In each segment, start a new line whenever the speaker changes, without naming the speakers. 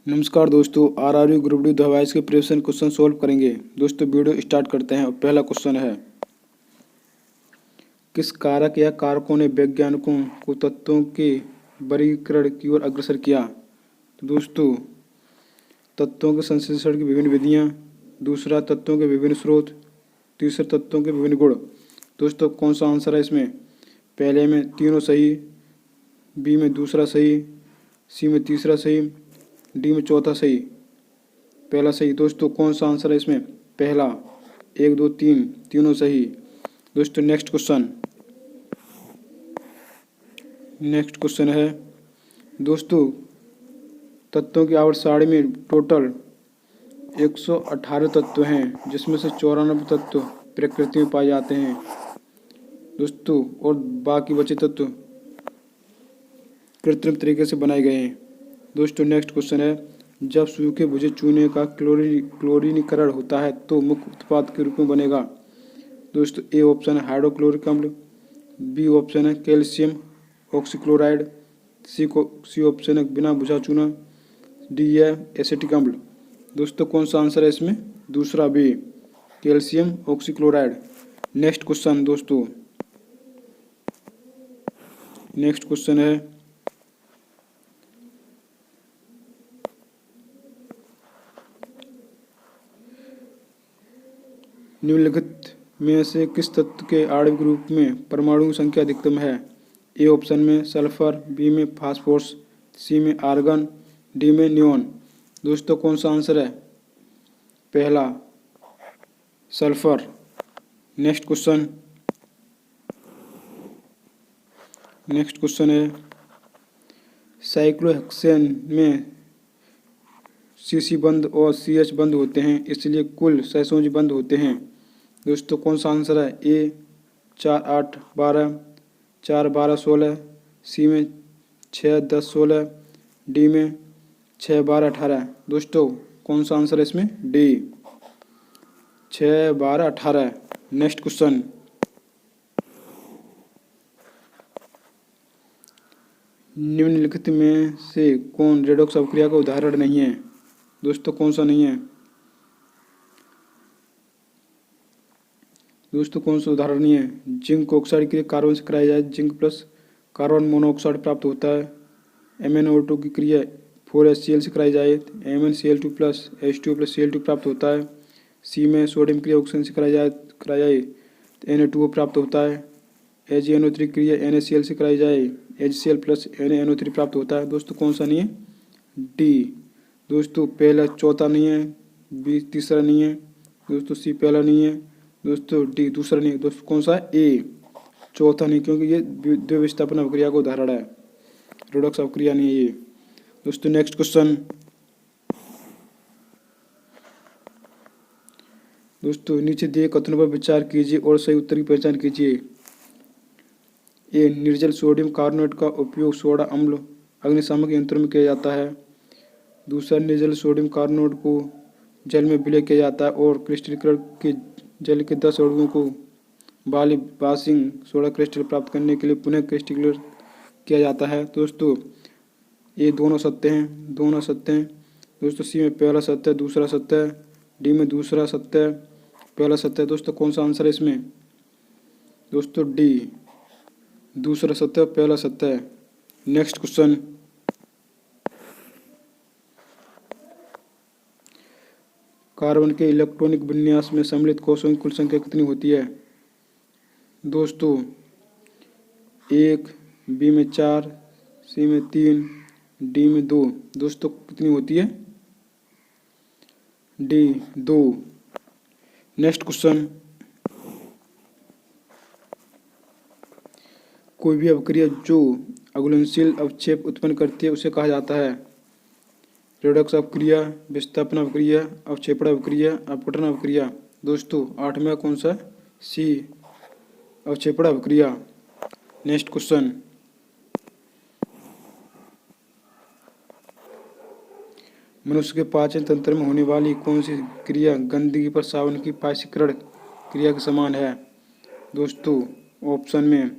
नमस्कार दोस्तों, RRB group D धारावाहिक के प्रिपरेशन क्वेश्चन सोल्व करेंगे। दोस्तों वीडियो स्टार्ट करते हैं और पहला क्वेश्चन है, किस कारक या कारकों ने वैज्ञानिकों को तत्वों के वर्गीकरण की ओर अग्रसर किया। तो दोस्तों, तत्वों के संश्लेषण की विभिन्न विधियां, दूसरा तत्वों के विभिन्न स्रोत, तीसरा तत्वों के विभिन्न गुण। दोस्तों कौन सा आंसर है इसमें? पहले में तीनों सही, बी में दूसरा सही, सी में तीसरा सही, डी में चौथा सही। पहला सही। दोस्तों कौन सा आंसर है इसमें? पहला। 1 2 3 तीनों सही। दोस्तों नेक्स्ट क्वेश्चन है, दोस्तों तत्वों की आवर्त सारणी में टोटल 118 तत्व हैं, जिसमें से 94 तत्व प्रकृति में पाए जाते हैं दोस्तों, और बाकी बचे तत्व कृत्रिम तरीके से बनाए गए हैं। दोस्तों नेक्स्ट क्वेश्चन है, जब सूखे भुजे चूने का क्लोरीनीकरण होता है तो मुख्य उत्पाद के रूप में बनेगा। दोस्तों ए ऑप्शन है हाइड्रोक्लोरिक अम्ल, बी ऑप्शन है कैल्शियम ऑक्सीक्लोराइड, सी ऑप्शन है बिना भुजा चूना, डी है एसिटिक अम्ल। दोस्तों कौन सा आंसर है इसमें? दूसरा B, calcium oxychloride. Next question दोस्तों, नेक्स्ट क्वेश्चन है, निम्नलिखित में से किस तत्व के आणविक रूप में परमाणु की संख्या अधिकतम है। ए ऑप्शन में सल्फर, बी में फास्फोरस, सी में आर्गन, डी में नियोन। दोस्तों कौन सा आंसर है? पहला सल्फर। नेक्स्ट क्वेश्चन है, साइक्लोहेक्सेन में सीसी बंद और सीएच बंद होते हैं, इसलिए कुल सहसंयोजी बंद होते हैं। दोस्तों कौन सा आंसर है? ए 4 8 12, 4 12 16, सी में 6 10 16, डी में 6 12 18। दोस्तों कौन सा आंसर है इसमें? डी 6 12 18। नेक्स्ट क्वेश्चन, निम्नलिखित में से कौन रेडॉक्स अभिक्रिया का उदाहरण नहीं है। दोस्तों कौन सा नहीं है? दोस्तों कौन सा उदाहरण नहीं है? जिंक ऑक्साइड की कार्बन से कराई जाए जिंक प्लस कार्बन मोनोऑक्साइड प्राप्त होता है। MnO2 की क्रिया 4HCl से कराई जाए MnCl2 plus H2 plus Cl2 प्राप्त होता है। सी में सोडियम क्रिया ऑक्सीजन से कराई जाए Na2O प्राप्त होता है। AgNO3 क्रिया NaCl से कराई जाए HCl प्लस NaNO3 प्राप्त होता है। दोस्तों कौन सा नहीं है? डी। दोस्तों पहला चौथा नहीं है, बी तीसरा नहीं है, दोस्तों सी पहला नहीं है, दोस्तों डी दूसरा नहीं है। दोस्तों कौन सा है? ए चौथा नहीं, क्योंकि ये द्विविस्थापन अभिक्रिया का उदाहरण है, रेडॉक्स अभिक्रिया नहीं है ये। दोस्तों नेक्स्ट क्वेश्चन, दोस्तों नीचे दिए कथनों पर विचार कीजिए और सही उत्तर की पहचान कीजिए। ए निर्जल सोडियम कार्बोनेट का उपयोग सोडा अम्ल अग्निशामक यंत्रों में किया जाता है। दूसरा, निर्जल सोडियम कार्बोनेट को जल में विलय किया जाता है और क्रिस्टलीकरण के जल के 10 अणुओं को वाशिंग सोडा क्रिस्टल प्राप्त करने के लिए पुनः क्रिस्टलीकरण किया जाता है। दोस्तों ये दोनों सत्य हैं, दोस्तों सी में पहला सत्य है, दूसरा सत्य है, डी में दूसरा सत्य है, पहला सत्य है। दोस्तों कौन सा आंसर है इसमें? दोस्तों डी दूसरा सत्य, पहला सत्य है। नेक्स्ट क्वेश्चन, कार्बन के इलेक्ट्रॉनिक विन्यास में सम्मिलित कोषों की कुल संख्या कितनी होती है। दोस्तों 1, बी में 4, सी में 3, डी में 2। दोस्तों कितनी होती है? डी 2। नेक्स्ट क्वेश्चन, कोई भी अभिक्रिया जो अघुलनशील अवक्षेप उत्पन्न करती है उसे कहा जाता है। रेडॉक्स अभिक्रिया, विस्थापन अभिक्रिया, अवक्षेपण अभिक्रिया, अपघटन अभिक्रिया। दोस्तों 8वां कौन सा? सी अवक्षेपण अभिक्रिया। नेक्स्ट क्वेश्चन, मनुष्य के पाचन तंत्र में होने वाली कौन सी क्रिया गंदगी पर साबुन की पाचकीकरण क्रिया के समान है। दोस्तों ऑप्शन में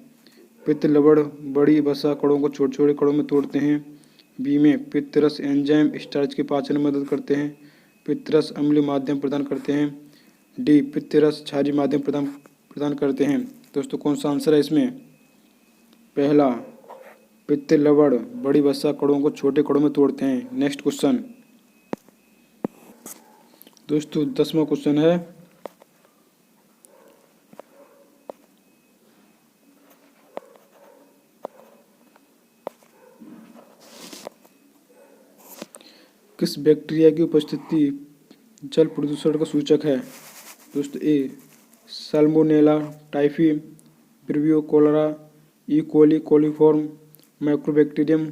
पित्त लवण बड़ी वसा कणों को छोटे छोटे कणों में तोड़ते हैं, बी में पित्तरस एंजाइम स्टार्च के पाचन में मदद करते हैं। पित्तरस अम्लीय माध्यम प्रदान करते हैं। डी पित्तरस क्षारीय माध्यम प्रदान करते हैं। दोस्तों कौन सा आंसर है इसमें? पहला, पित्त लवण बड़ी वसा कणों को छोटे कणों में तोड़ते हैं। नेक्स्ट क्वेश्चन दोस्तों 10वां क्वेश्चन है, किस बैक्टीरिया की उपस्थिति जल प्रदूषण का सूचक है? दोस्तों ए साल्मोनेला टाइफी, ब्रिवियो कोलेरा, ई कोली कोलीफॉर्म, माइक्रोबैक्टीरियम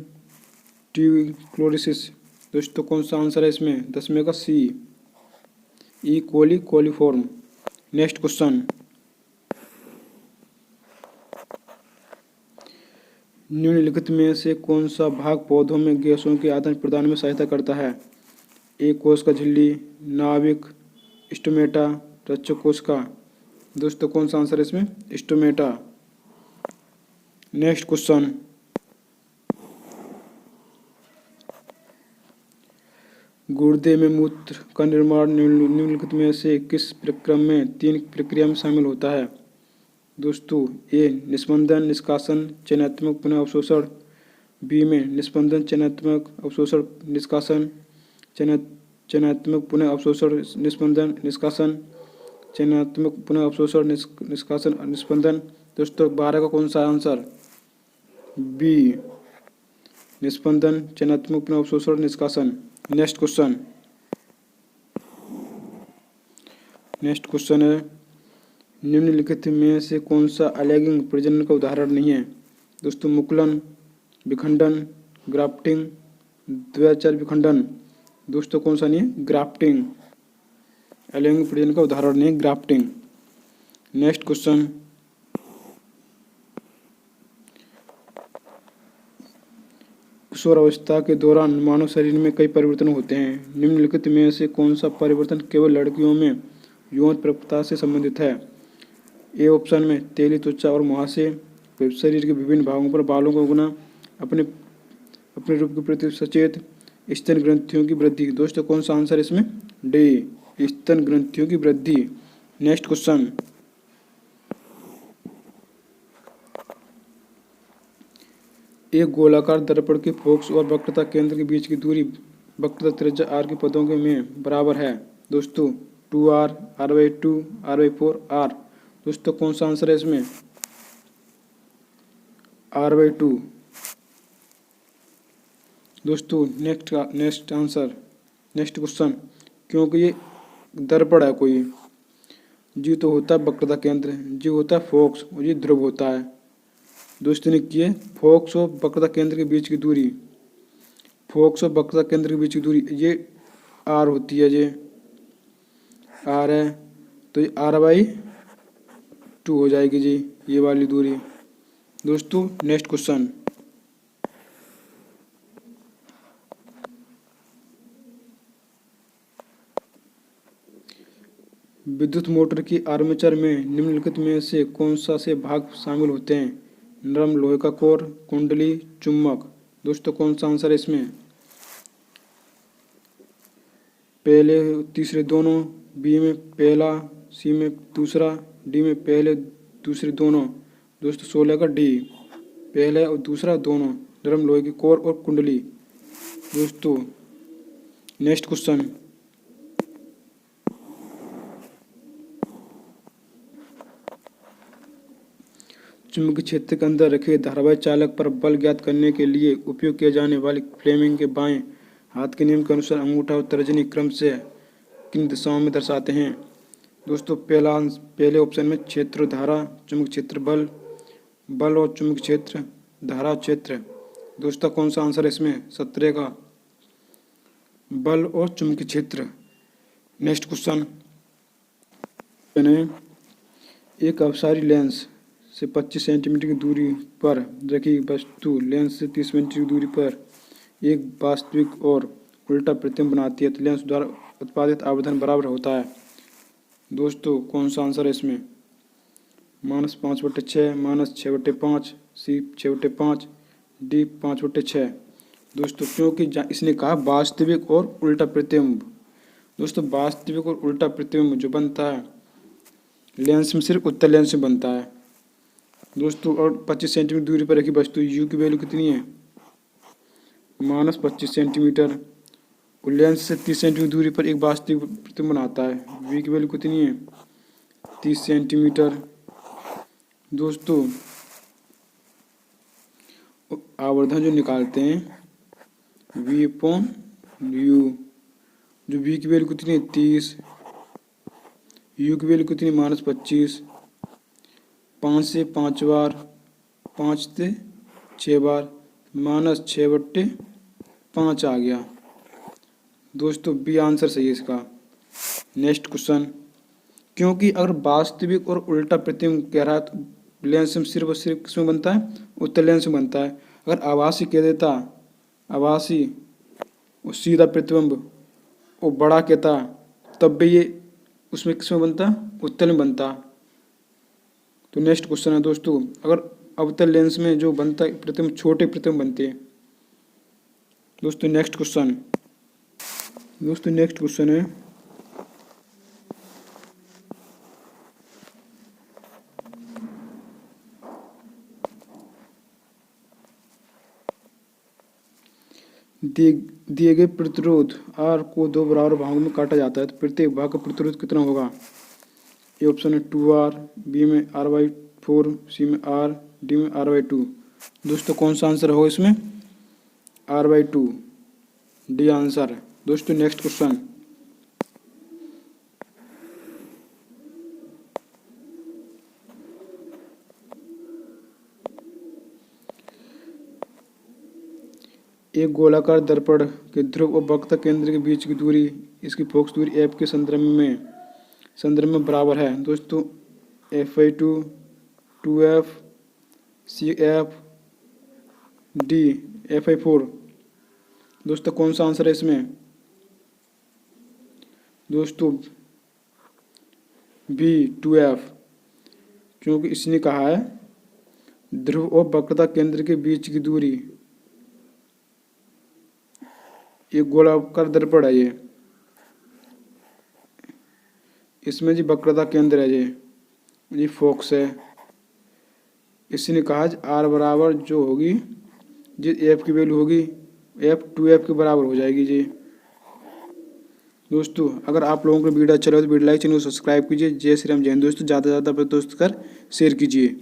ट्यूबरक्लोसिस। दोस्तों कौन सा आंसर है इसमें? 10वें का सी, ई कोली कोलीफॉर्म। नेक्स्ट क्वेश्चन, निम्नलिखित में से कौन सा भाग पौधों में गैसों के आदान प्रदान में सहायता करता है? ए कोश का झिल्ली, नाभिक, स्टोमेटा, रक्षक कोश का। दोस्तों कौन सा आंसर है इसमें? स्टोमेटा। नेक्स्ट क्वेश्चन, गुर्दे में मूत्र का निर्माण निम्नलिखित में से किस प्रक्रम में 3 प्रक्रिया में शामिल होता है? दोस्तों ए निस्पंदन, निष्कासन, चयनात्मक पुनः अवशोषण। बी में निस्पंदन, चयनात्मक, अवशोषण, निष्कासन, चयनात्मक पुनः अवशोषण, निस्पंदन, निष्कासन, चयनात्मक पुनः अवशोषण, निष्कासन, निस्पंदन। दोस्तों 12 का कौन सा आंसर? बी निस्पंदन, चयनात्मक पुनः अवशोषण, निष्कासन। नेक्स्ट क्वेश्चन है, निम्नलिखित में से कौन सा अलैंगिक प्रजनन का उदाहरण नहीं है? दोस्तों मुकुलन, विखंडन, ग्राफ्टिंग, द्वैचर विखंडन। दोस्तों कौन सा नहीं है? ग्राफ्टिंग। अलैंगिक प्रजनन का उदाहरण नहीं है ग्राफ्टिंग। नेक्स्ट क्वेश्चन, किशोरावस्था के दौरान मानव शरीर में कई परिवर्तन होते हैं। निम्नलिखित में से कौन सा परिवर्तन केवल लड़कियों में यौन प्रवृत्ति से संबंधित है? ए ऑप्शन में तेली त्वचा और मुहासे, शरीर के विभिन्न भागों पर बालों का उगना, अपने रूप के प्रति सचेत, स्तन ग्रंथियों की वृद्धि। दोस्तों कौन सा आंसर इसमें? डी स्तन ग्रंथियों की वृद्धि। नेक्स्ट क्वेश्चन, एक गोलाकार दर्पण के फोकस और वक्रता केंद्र के बीच की दूरी वक्रता त्रिज्या आर के पदों के में बराबर है। दोस्तों 2r, r/2, r/4, r। दोस्तों कौन सा आंसर है इसमें? r/2। दोस्तों नेक्स्ट क्वेश्चन, क्योंकि ये दर्पण है कोई, जी तो होता है वक्रता केंद्र, जी होता है फोकस और ये ध्रुव होता है। दोस्तों ने किए फोकस और वक्रता केंद्र के बीच की दूरी, फोकस और वक्रता केंद्र के बीच की दूरी ये r होती है, ये r है, तो ये r/2 हो जाएगी जी ये वाली दूरी। दोस्तों नेक्स्ट क्वेश्चन, विद्युत मोटर की आर्मेचर में निम्नलिखित में से कौन सा से भाग शामिल होते हैं? नरम लोहे का कोर, कुंडली, चुंबक। दोस्तों कौन सा आंसर है इसमें? पहले तीसरे दोनों, बी में पहला, सी में दूसरा, डी में पहले दूसरे दोनों। दोस्तों 16 का डी, पहले और दूसरा दोनों, नरम लोहे की कोर और कुंडली। दोस्तों नेक्स्ट क्वेश्चन, चुंबकीय क्षेत्र के अंदर रखे धारावाही चालक पर बल ज्ञात करने के लिए उपयोग किए जाने वाले फ्लेमिंग के बाएं हाथ के नियम के अनुसार अंगूठा और तर्जनी क्रम से किन दिशाओं में दर्शाते हैं? दोस्तों पहले ऑप्शन में क्षेत्र धारा, चुंबकीय क्षेत्र बल, बल और चुंबकीय क्षेत्र धारा क्षेत्र। दोस्तों कौन सा आंसर है इसमें? 17 का बल और चुंबकीय क्षेत्र। नेक्स्ट क्वेश्चन, एक अपसारी लेंस से 25 सेंटीमीटर की दूरी पर रखी वस्तु लेंस से 30 सेंटीमीटर की दूरी पर एक वास्तविक और उल्टा प्रतिबिंब बनाती है तो लेंस द्वारा उत्पादित आवर्धन बराबर होता है। दोस्तों कौन सा आंसर है इसमें? -5/6, -6/5, सी 6/5, डी 5/6। दोस्तों क्योंकि इसने कहा वास्तविक और उल्टा प्रतिबिंब। दोस्तों वास्तविक और उल्टा प्रतिबिंब जो बनता है लेंस में सिर्फ उत्तल लेंस में बनता है। दोस्तों और 25 सेंटीमीटर दूरी पर रखी वस्तु यू की वैल्यू कितनी है? -25 सेंटीमीटर। और लेंस से 30 सेंटीमीटर दूरी पर एक वास्तविक प्रतिबिंब बनाता है, वी की वैल्यू कितनी है? 30 सेंटीमीटर। दोस्तों आवर्धन जो निकालते हैं वी अपॉन यू, जो वी की वैल्यू कितनी है? 30, यू की वैल्यू कितनी? -25। 5 से 5 बार, 5 से 6 बार, -6/5 आ गया। दोस्तों बी आंसर सही है इसका। नेक्स्ट क्वेश्चन, क्योंकि अगर वास्तविक और उल्टा प्रतिबिंब कह रहा है तो लेंस में सिर्फ और सिर्फ किसमें बनता है? उत्तल लेंस में बनता है। अगर आभासी कह देता, आभासी और सीधा प्रतिबिंब वो बड़ा कहता, तब भी ये उसमें किसमें बनता? उत्तल में बनता। तो नेक्स्ट क्वेश्चन है दोस्तों, अगर अवतल लेंस में जो बनता है प्रतिबिंब छोटे प्रतिबिंब बनते हैं। दोस्तों नेक्स्ट क्वेश्चन है, दिए गए प्रतिरोध R को 2 बराबर भागों में काटा जाता है तो प्रत्येक भाग का प्रतिरोध कितना होगा? ये ऑप्शन है 2R, बी में R/4, सी में R, डी में R/2। दोस्तों कौन सा आंसर होगा इसमें? R/2, डी आंसर है। दोस्तों नेक्स्ट क्वेश्चन, एक गोलाकार दर्पण के ध्रुव और वक्रता केंद्र के बीच की दूरी, इसकी फोकस दूरी एफ के संदर्भ में बराबर है। दोस्तों F/2, 2F, CF, D F/4। दोस्तों कौन सा आंसर है इसमें? दोस्तों B 2F, क्योंकि इसने कहा है ध्रुव और वक्रता केंद्र के बीच की दूरी, ये गोलाकार दर्पण है, इसमें जी वक्रता केंद्र है, ये फोकस है। इसने कहा R बराबर जो होगी जी एफ की वैल्यू होगी F 2F के बराबर हो जाएगी जी। दोस्तों अगर आप लोगों को वीडियो अच्छा लगे तो वीडियो लाइक, चैनल को सब्सक्राइब कीजिए। जय श्री राम, जय हिंद। दोस्तों ज़्यादा से ज़्यादा अपने दोस्त कर शेयर कीजिए।